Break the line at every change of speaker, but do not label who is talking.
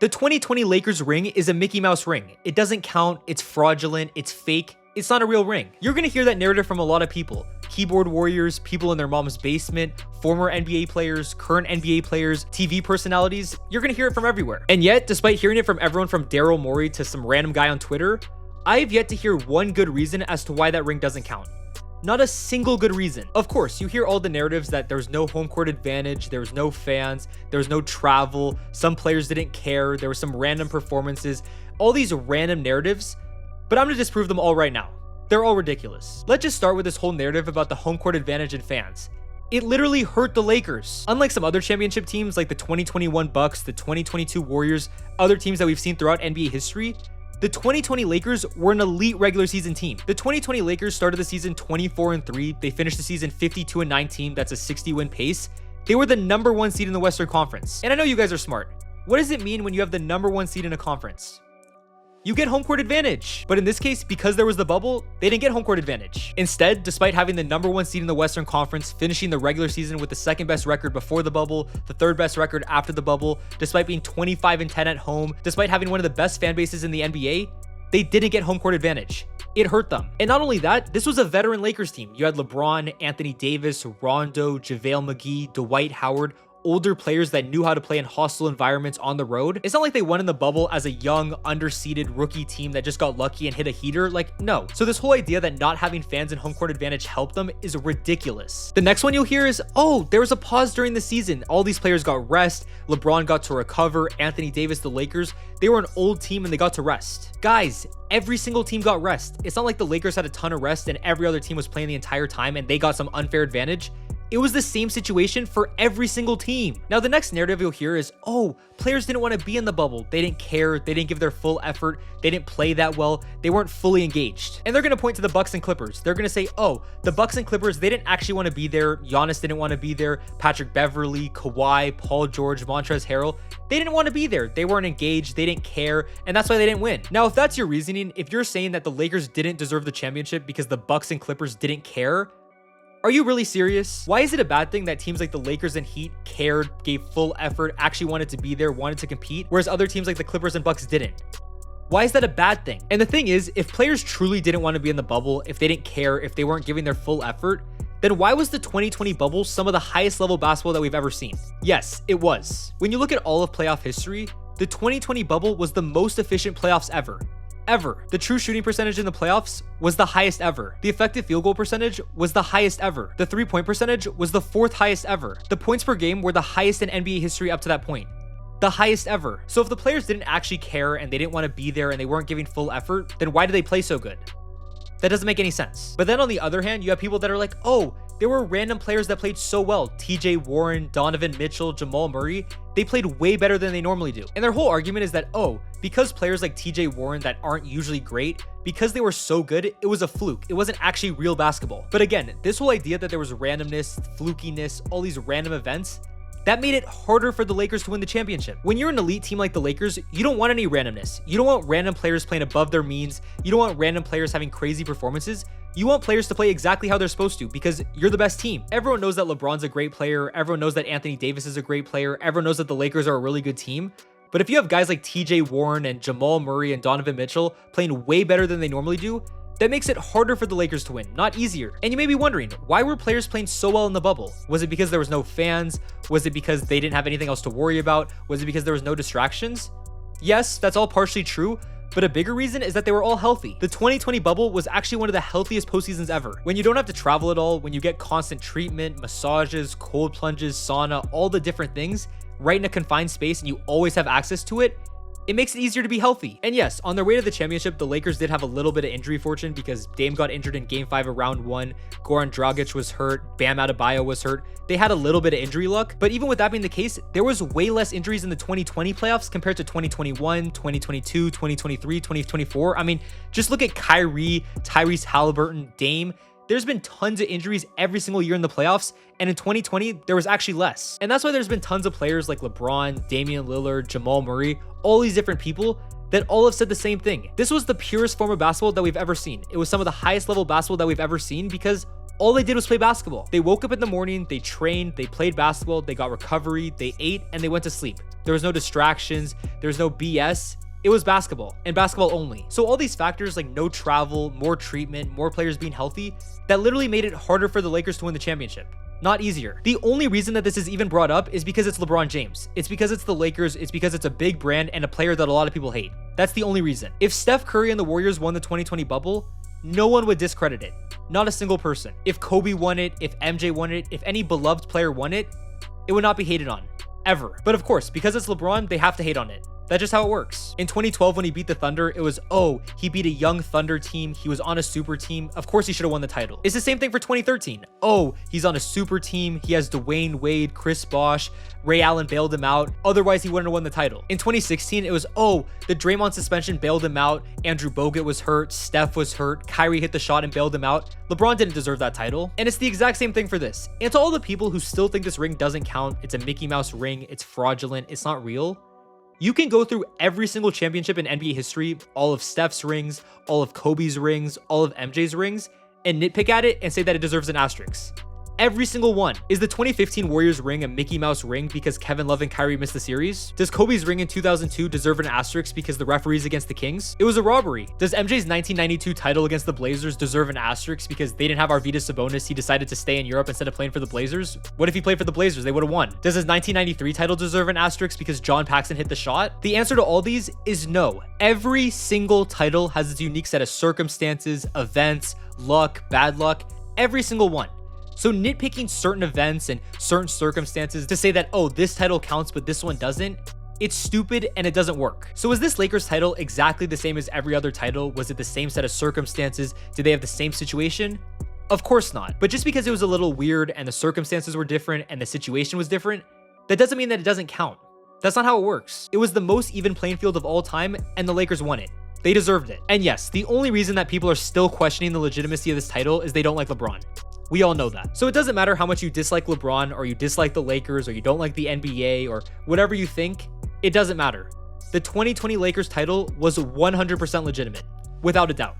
The 2020 Lakers ring is a Mickey Mouse ring. It doesn't count, it's fraudulent, it's fake, it's not a real ring. You're gonna hear that narrative from a lot of people. Keyboard warriors, people in their mom's basement, former NBA players, current NBA players, TV personalities. You're gonna hear it from everywhere. And yet, despite hearing it from everyone from Daryl Morey to some random guy on Twitter, I have yet to hear one good reason as to why that ring doesn't count. Not a single good reason. Of course, you hear all the narratives that there's no home court advantage, there was no fans, there was no travel, some players didn't care, there were some random performances, all these random narratives, but I'm gonna disprove them all right now. They're all ridiculous. Let's just start with this whole narrative about the home court advantage and fans. It literally hurt the Lakers. Unlike some other championship teams like the 2021 Bucks, the 2022 Warriors, other teams that we've seen throughout NBA history, the 2020 Lakers were an elite regular season team. The 2020 Lakers started the season 24-3. They finished the season 52-19. That's a 60-win pace. They were the #1 seed in the Western Conference. And I know you guys are smart. What does it mean when you have the #1 seed in a conference? You get home court advantage. But in this case, because there was the bubble, they didn't get home court advantage. Instead, despite having the #1 seed in the Western Conference, finishing the regular season with the second best record before the bubble, the third best record after the bubble, despite being 25-10 at home, despite having one of the best fan bases in the NBA, they didn't get home court advantage. It hurt them. And not only that, this was a veteran Lakers team. You had LeBron, Anthony Davis, Rondo, JaVale McGee, Dwight Howard, older players that knew how to play in hostile environments on the road. It's not like they won in the bubble as a young, underseeded rookie team that just got lucky and hit a heater. Like, no. So this whole idea that not having fans and home court advantage helped them is ridiculous. The next one you'll hear is, oh, there was a pause during the season. All these players got rest. LeBron got to recover. Anthony Davis, the Lakers, they were an old team and they got to rest. Guys, every single team got rest. It's not like the Lakers had a ton of rest and every other team was playing the entire time and they got some unfair advantage. It was the same situation for every single team. Now, the next narrative you'll hear is, oh, players didn't want to be in the bubble. They didn't care. They didn't give their full effort. They didn't play that well. They weren't fully engaged. And they're going to point to the Bucks and Clippers. They're going to say, oh, the Bucks and Clippers, they didn't actually want to be there. Giannis didn't want to be there. Patrick Beverley, Kawhi, Paul George, Montrezl Harrell, they didn't want to be there. They weren't engaged. They didn't care. And that's why they didn't win. Now, if that's your reasoning, if you're saying that the Lakers didn't deserve the championship because the Bucks and Clippers didn't care, are you really serious? Why is it a bad thing that teams like the Lakers and Heat cared, gave full effort, actually wanted to be there, wanted to compete, whereas other teams like the Clippers and Bucks didn't? Why is that a bad thing? And the thing is, if players truly didn't want to be in the bubble, if they didn't care, if they weren't giving their full effort, then why was the 2020 bubble some of the highest level basketball that we've ever seen? Yes, it was. When you look at all of playoff history, the 2020 bubble was the most efficient playoffs ever. The true shooting percentage in the playoffs was the highest ever. The effective field goal percentage was the highest ever. The 3-point percentage was the 4th highest ever. The points per game were the highest in NBA history up to that point. The highest ever. So if the players didn't actually care and they didn't want to be there and they weren't giving full effort, then why did they play so good? That doesn't make any sense. But then on the other hand, you have people that are like, oh, there were random players that played so well. TJ Warren, Donovan Mitchell, Jamal Murray, they played way better than they normally do. And their whole argument is that, oh, because players like TJ Warren that aren't usually great, because they were so good, it was a fluke. It wasn't actually real basketball. But again, this whole idea that there was randomness, flukiness, all these random events, that made it harder for the Lakers to win the championship. When you're an elite team like the Lakers, you don't want any randomness. You don't want random players playing above their means. You don't want random players having crazy performances. You want players to play exactly how they're supposed to because you're the best team. Everyone knows that LeBron's a great player. Everyone knows that Anthony Davis is a great player. Everyone knows that the Lakers are a really good team. But if you have guys like TJ Warren and Jamal Murray and Donovan Mitchell playing way better than they normally do, that makes it harder for the Lakers to win, not easier. And you may be wondering, why were players playing so well in the bubble? Was it because there was no fans? Was it because they didn't have anything else to worry about? Was it because there was no distractions? Yes, that's all partially true, but a bigger reason is that they were all healthy. The 2020 bubble was actually one of the healthiest postseasons ever. When you don't have to travel at all, when you get constant treatment, massages, cold plunges, sauna, all the different things, right in a confined space and you always have access to it, it makes it easier to be healthy. And yes, on their way to the championship, the Lakers did have a little bit of injury fortune because Dame got injured in Game 5 of Round 1, Goran Dragic was hurt, Bam Adebayo was hurt. They had a little bit of injury luck, but even with that being the case, there was way less injuries in the 2020 playoffs compared to 2021, 2022, 2023, 2024. I mean, just look at Kyrie, Tyrese Halliburton, Dame. There's been tons of injuries every single year in the playoffs, and in 2020, there was actually less. And that's why there's been tons of players like LeBron, Damian Lillard, Jamal Murray, all these different people that all have said the same thing. This was the purest form of basketball that we've ever seen. It was some of the highest level basketball that we've ever seen because all they did was play basketball. They woke up in the morning, they trained, they played basketball, they got recovery, they ate, and they went to sleep. there was no distractions, there was no BS. It was basketball, and basketball only. So all these factors like no travel, more treatment, more players being healthy, that literally made it harder for the Lakers to win the championship. Not easier. The only reason that this is even brought up is because it's LeBron James. It's because it's the Lakers, it's because it's a big brand and a player that a lot of people hate. That's the only reason. If Steph Curry and the Warriors won the 2020 bubble, no one would discredit it. Not a single person. If Kobe won it, if MJ won it, if any beloved player won it, it would not be hated on. Ever. But of course, because it's LeBron, they have to hate on it. That's just how it works. In 2012, when he beat the Thunder, it was, oh, he beat a young Thunder team. He was on a super team. Of course, he should have won the title. It's the same thing for 2013. Oh, he's on a super team. He has Dwayne Wade, Chris Bosh, Ray Allen bailed him out. Otherwise, he wouldn't have won the title. In 2016, it was, oh, the Draymond suspension bailed him out. Andrew Bogut was hurt. Steph was hurt. Kyrie hit the shot and bailed him out. LeBron didn't deserve that title. And it's the exact same thing for this. And to all the people who still think this ring doesn't count, it's a Mickey Mouse ring, it's fraudulent, it's not real. You can go through every single championship in NBA history, all of Steph's rings, all of Kobe's rings, all of MJ's rings, and nitpick at it and say that it deserves an asterisk. Every single one. Is the 2015 Warriors ring a Mickey Mouse ring because Kevin Love and Kyrie missed the series? Does Kobe's ring in 2002 deserve an asterisk because the referees against the Kings? It was a robbery. Does MJ's 1992 title against the Blazers deserve an asterisk because they didn't have Arvydas Sabonis, he decided to stay in Europe instead of playing for the Blazers? What if he played for the Blazers? They would have won. Does his 1993 title deserve an asterisk because John Paxson hit the shot? The answer to all these is no. Every single title has its unique set of circumstances, events, luck, bad luck, every single one. So nitpicking certain events and certain circumstances to say that, oh, this title counts, but this one doesn't, it's stupid and it doesn't work. So is this Lakers title exactly the same as every other title? Was it the same set of circumstances? Did they have the same situation? Of course not. But just because it was a little weird and the circumstances were different and the situation was different, that doesn't mean that it doesn't count. That's not how it works. It was the most even playing field of all time and the Lakers won it. They deserved it. And yes, the only reason that people are still questioning the legitimacy of this title is they don't like LeBron. We all know that. So it doesn't matter how much you dislike LeBron or you dislike the Lakers or you don't like the NBA or whatever you think, it doesn't matter. The 2020 Lakers title was 100% legitimate, without a doubt.